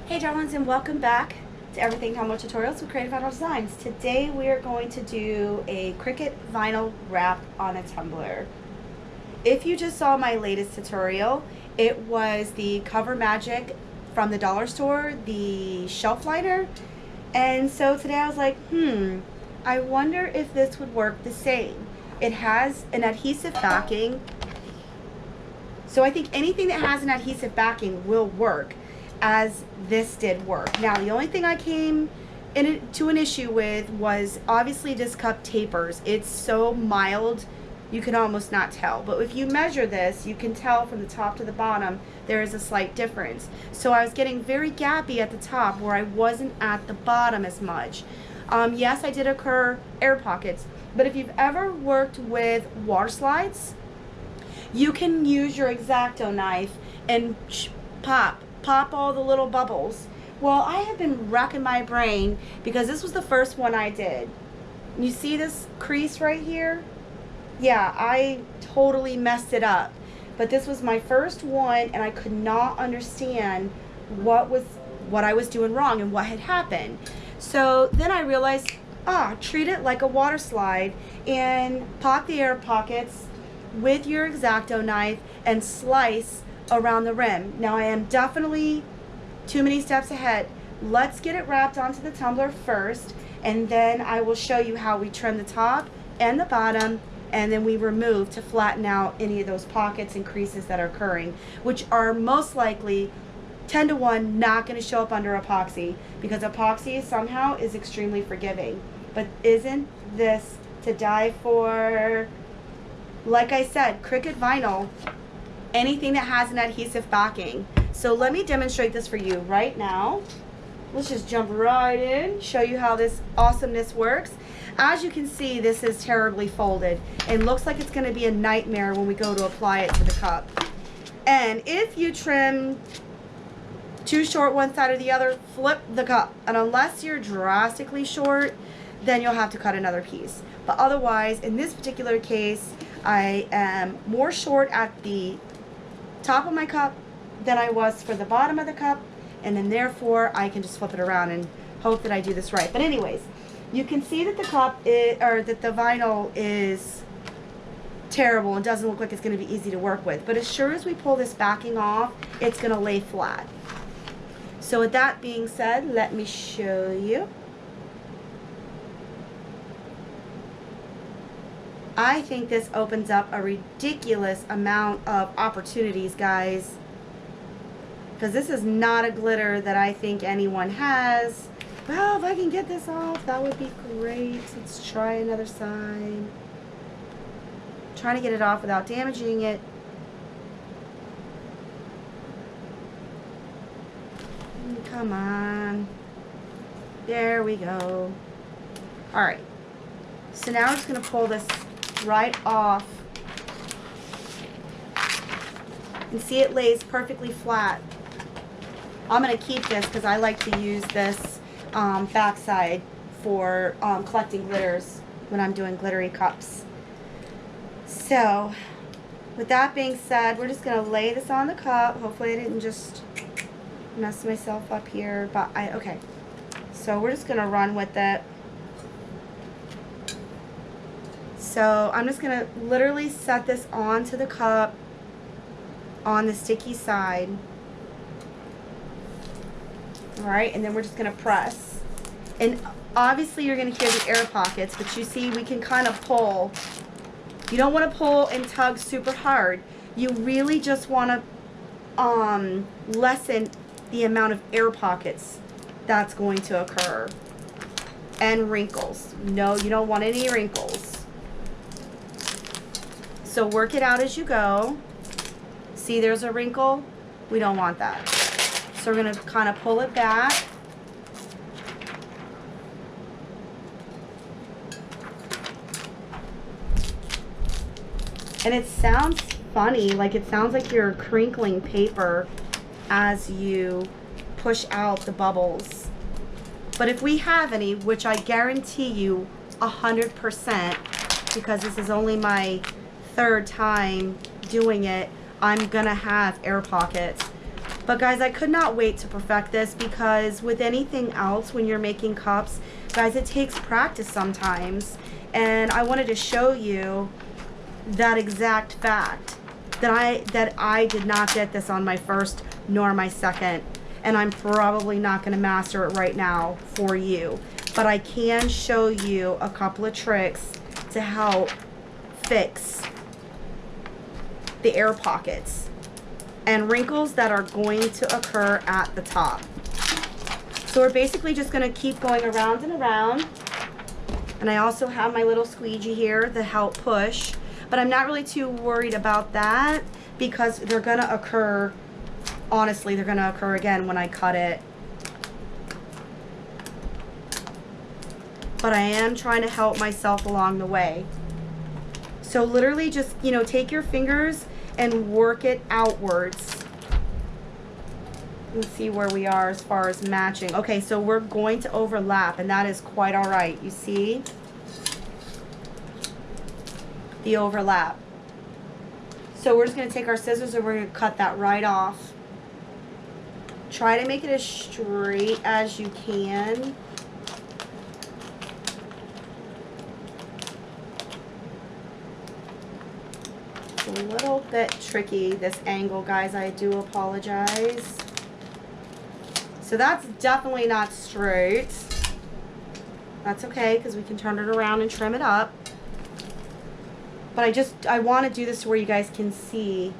Hey darlings, and welcome back to Everything Tumbler Tutorials with Creative Vinyl Designs. Today we are going to do a Cricut vinyl wrap on a tumbler. If you just saw my latest tutorial, it was the Cover Magic from the dollar store, the shelf liner. And so today I was like, I wonder if this would work the same. It has an adhesive backing, so I think anything that has an adhesive backing will work, as this did work. Now the only thing I came to an issue with was obviously this cup tapers. It's so mild you can almost not tell, but if you measure this you can tell from the top to the bottom there is a slight difference. So I was getting very gappy at the top where I wasn't at the bottom as much. Yes, I did occur air pockets, but if you've ever worked with water slides, you can use your X-Acto knife and pop all the little bubbles. Well, I have been racking my brain because this was the first one I did. You see this crease right here? Yeah, I totally messed it up. But this was my first one and I could not understand what I was doing wrong and what had happened. So then I realized, treat it like a water slide and pop the air pockets with your X-Acto knife and slice around the rim. Now I am definitely too many steps ahead. Let's get it wrapped onto the tumbler first, and then I will show you how we trim the top and the bottom, and then we remove to flatten out any of those pockets and creases that are occurring, which are most likely 10 to 1 not going to show up under epoxy, because epoxy somehow is extremely forgiving. But isn't this to die for? Like I said, Cricut vinyl, anything that has an adhesive backing. So let me demonstrate this for you right now. Let's just jump right in, show you how this awesomeness works. As you can see, this is terribly folded and looks like it's going to be a nightmare when we go to apply it to the cup. And if you trim too short one side or the other, flip the cup. And unless you're drastically short, then you'll have to cut another piece. But otherwise, in this particular case, I am more short at the top of my cup than I was for the bottom of the cup, and then therefore I can just flip it around and hope that I do this right. But anyways, you can see that the cup that the vinyl is terrible and doesn't look like it's going to be easy to work with. But as sure as we pull this backing off, it's going to lay flat. So with that being said, let me show you. I think this opens up a ridiculous amount of opportunities, guys, because this is not a glitter that I think anyone has. Well, if I can get this off, that would be great. Let's try another side. I'm trying to get it off without damaging it. Come on. There we go. Alright. So now we're just going to pull this right off, and see it lays perfectly flat. I'm going to keep this because I like to use this backside for collecting glitters when I'm doing glittery cups. So with that being said, we're just going to lay this on the cup. Hopefully I didn't just mess myself up here, but okay. So we're just going to run with it. So I'm just going to literally set this onto the cup on the sticky side. Alright, and then we're just going to press. And obviously you're going to hear the air pockets, but you see we can kind of pull. You don't want to pull and tug super hard. You really just want to lessen the amount of air pockets that's going to occur. And wrinkles. No, you don't want any wrinkles. So work it out as you go. See, there's a wrinkle. We don't want that. So we're going to kind of pull it back. And it sounds funny, like it sounds like you're crinkling paper as you push out the bubbles. But if we have any, which I guarantee you 100%, because this is only my third time doing it, I'm gonna have air pockets. But guys, I could not wait to perfect this, because with anything else when you're making cups, guys, it takes practice sometimes. And I wanted to show you that exact fact, that I did not get this on my first nor my second, and I'm probably not going to master it right now for you, but I can show you a couple of tricks to help fix the air pockets and wrinkles that are going to occur at the top. So we're basically just going to keep going around and around, and I also have my little squeegee here to help push. But I'm not really too worried about that, because they're going to occur, honestly, they're going to occur again when I cut it. But I am trying to help myself along the way. So literally just, you know, take your fingers and work it outwards. Let's see where we are as far as matching. Okay, so we're going to overlap, and that is quite all right. You see the overlap. So we're just going to take our scissors and we're going to cut that right off. Try to make it as straight as you can. It's a little bit tricky, this angle, guys. I do apologize. So that's definitely not straight. That's okay, because we can turn it around and trim it up. But I want to do this to where you guys can see.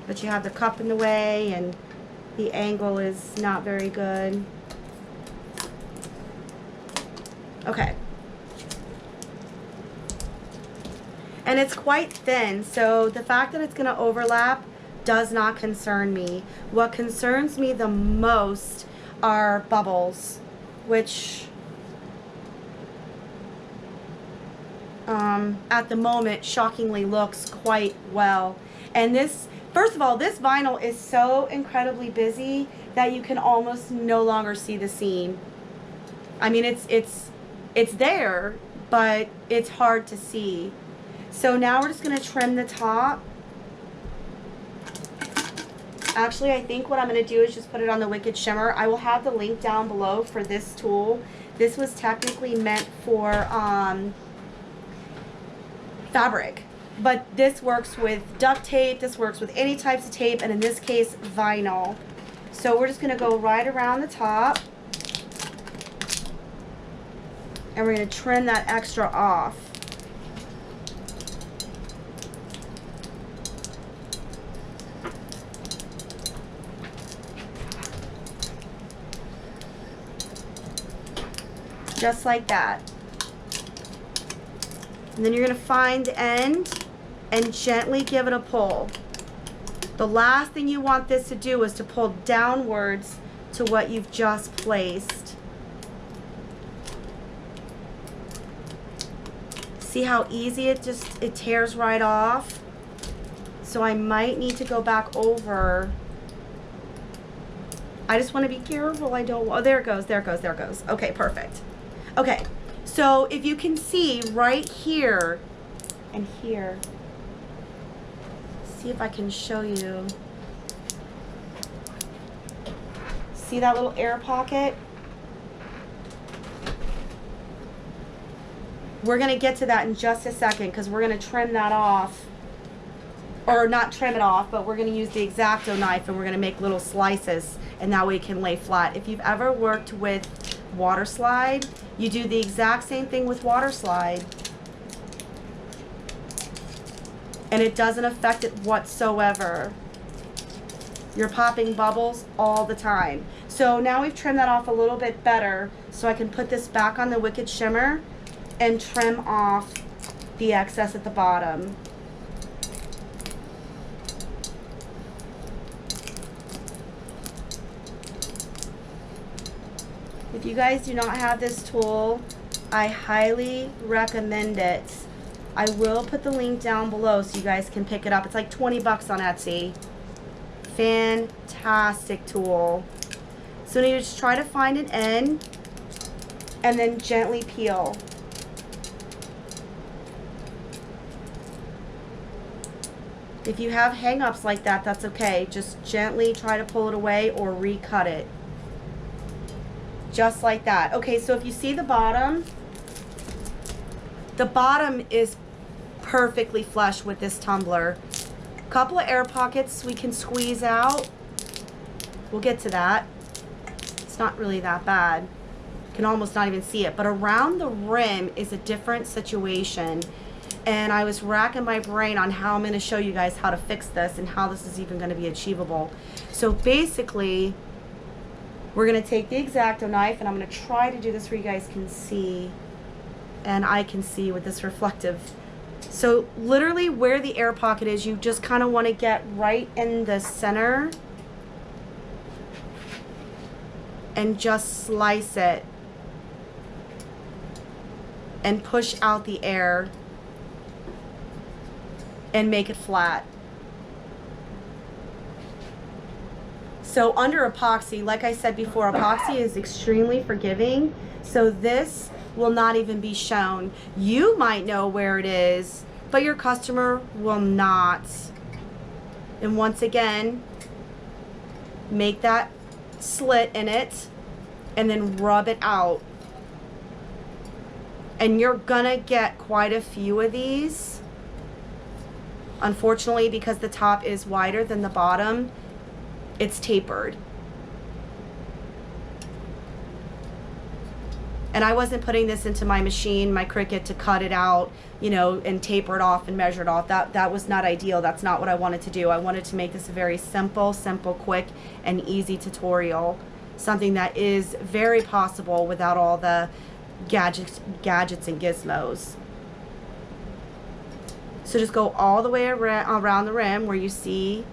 But you have the cup in the way, and the angle is not very good. Okay. And it's quite thin, so the fact that it's going to overlap does not concern me. What concerns me the most are bubbles, which at the moment shockingly looks quite well. And this, first of all, this vinyl is so incredibly busy that you can almost no longer see the seam. I mean, it's there, but it's hard to see. So now we're just going to trim the top. Actually, I think what I'm going to do is just put it on the Wicked Shimmer. I will have the link down below for this tool. This was technically meant for fabric, but this works with duct tape, this works with any types of tape, and in this case, vinyl. So we're just going to go right around the top, and we're going to trim that extra off. Just like that. And then you're going to find the end and gently give it a pull. The last thing you want this to do is to pull downwards to what you've just placed. See how easy it tears right off? So I might need to go back over. I just want to be careful. I don't, oh, there it goes, there it goes, there it goes. Okay, perfect. Okay, so if you can see right here and here, see if I can show you. See that little air pocket? We're going to get to that in just a second, because we're going to trim that off. Or not trim it off, but we're going to use the X-Acto knife, and we're going to make little slices, and that way it can lay flat. If you've ever worked with water slide, you do the exact same thing with water slide, and it doesn't affect it whatsoever. You're popping bubbles all the time. So now we've trimmed that off a little bit better, so I can put this back on the Wicked Shimmer and trim off the excess at the bottom. If you guys do not have this tool, I highly recommend it. I will put the link down below so you guys can pick it up. It's like 20 bucks on Etsy. Fantastic tool. So you just try to find an end and then gently peel. If you have hang-ups like that, that's okay. Just gently try to pull it away or recut it. Just like that. Okay, so if you see the bottom is perfectly flush with this tumbler. Couple of air pockets we can squeeze out. We'll get to that. It's not really that bad. You can almost not even see it. But around the rim is a different situation. And I was racking my brain on how I'm going to show you guys how to fix this and how this is even going to be achievable. So basically, we're going to take the X-Acto knife, and I'm going to try to do this where you guys can see, and I can see with this reflective. So literally where the air pocket is, you just kind of want to get right in the center and just slice it and push out the air and make it flat. So under epoxy, like I said before, epoxy is extremely forgiving, so this will not even be shown. You might know where it is, but your customer will not. And once again, make that slit in it and then rub it out. And you're gonna get quite a few of these. Unfortunately, because the top is wider than the bottom, it's tapered. And I wasn't putting this into my machine, my Cricut, to cut it out, you know, and taper it off and measure it off. That was not ideal. That's not what I wanted to do. I wanted to make this a very simple, quick, and easy tutorial. Something that is very possible without all the gadgets and gizmos. So just go all the way around the rim where you see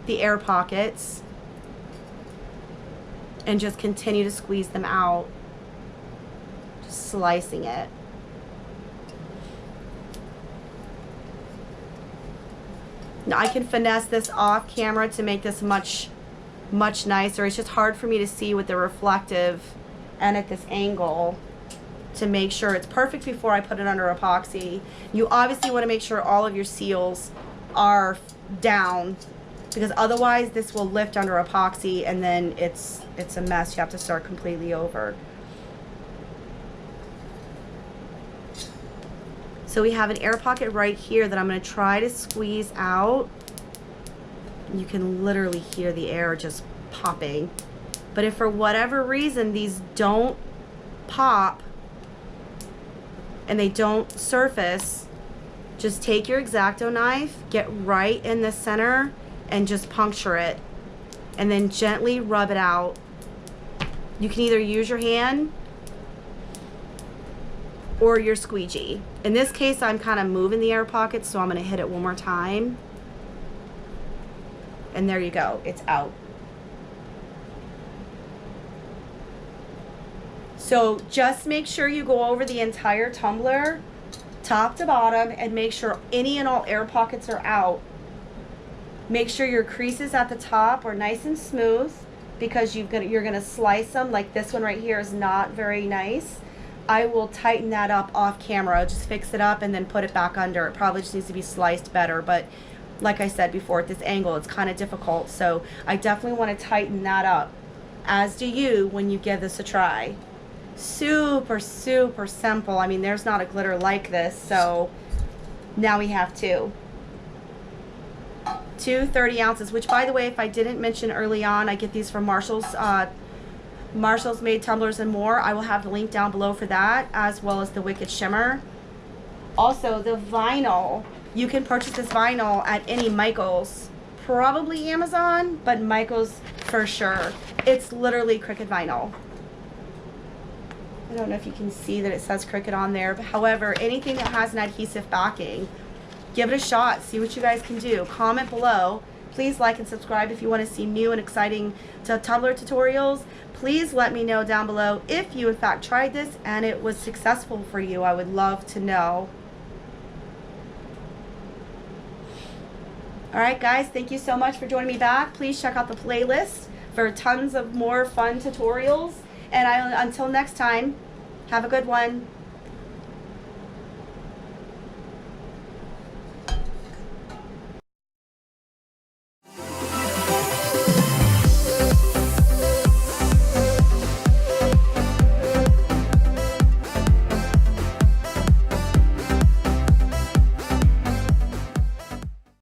the air pockets and just continue to squeeze them out, just slicing it. Now I can finesse this off camera to make this much nicer. It's just hard for me to see with the reflective and at this angle to make sure it's perfect before I put it under epoxy. You obviously want to make sure all of your seals are down, because otherwise this will lift under epoxy and then it's a mess. You have to start completely over. So we have an air pocket right here that I'm going to try to squeeze out. You can literally hear the air just popping. But if for whatever reason these don't pop and they don't surface, just take your X-Acto knife, get right in the center and just puncture it, and then gently rub it out. You can either use your hand or your squeegee. In this case, I'm kind of moving the air pocket, so I'm going to hit it one more time. And there you go, it's out. So just make sure you go over the entire tumbler, top to bottom, and make sure any and all air pockets are out. Make sure your creases at the top are nice and smooth, because you're gonna slice them. Like this one right here is not very nice. I will tighten that up off camera, just fix it up and then put it back under. It probably just needs to be sliced better, but like I said before, at this angle it's kind of difficult, so I definitely want to tighten that up, as do you when you give this a try. Super simple. I mean, there's not a glitter like this. So now we have two 30 ounces, which, by the way, if I didn't mention early on, I get these from Marshall's Made Tumblers and More. I will have the link down below for that, as well as the Wicked Shimmer. Also, the vinyl, you can purchase this vinyl at any Michael's, probably Amazon, but Michael's for sure. It's literally Cricut vinyl. I don't know if you can see that it says Cricut on there, but however, anything that has an adhesive backing, give it a shot, see what you guys can do. Comment below. Please like and subscribe if you want to see new and exciting Tumbler tutorials. Please let me know down below if you in fact tried this and it was successful for you. I would love to know. Alright guys, thank you so much for joining me back. Please check out the playlist for tons of more fun tutorials. And until next time, have a good one.